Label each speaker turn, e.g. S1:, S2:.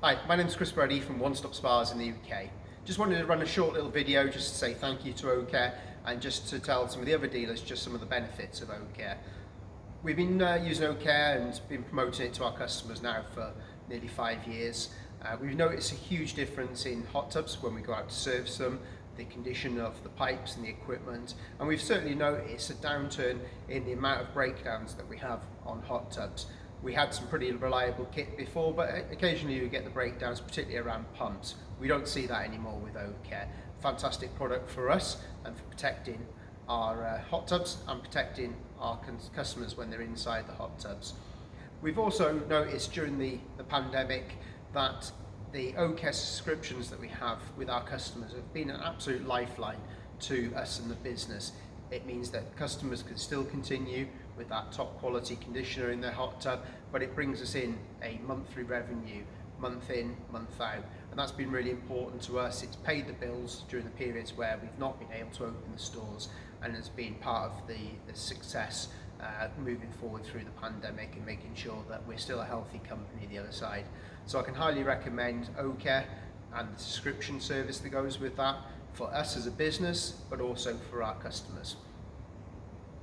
S1: Hi, my name's Brady from One Stop Spas in the UK. Just wanted to run a short little video just to say thank you to Oak and just to tell some of the other dealers just some of the benefits of Oak. We've been using Oak and been promoting it to our customers now for nearly 5 years. We've noticed a huge difference in hot tubs when we go out to service them, the condition of the pipes and the equipment, and we've certainly noticed a downturn in the amount of breakdowns that we have on hot tubs. We had some pretty reliable kit before, but occasionally you get the breakdowns, particularly around pumps. We don't see that anymore with Oak. Fantastic product for us and for protecting our hot tubs and protecting our customers when they're inside the hot tubs. We've also noticed during the pandemic that the Oak subscriptions that we have with our customers have been an absolute lifeline to us and the business. It means that customers can still continue with that top quality conditioner in their hot tub, but it brings us in a monthly revenue, month in, month out, and that's been really important to us. It's paid the bills during the periods where we've not been able to open the stores, and has been part of the success moving forward through the pandemic and making sure that we're still a healthy company the other side. So I can highly recommend Oak and the subscription service that goes with that for us as a business, but also for our customers.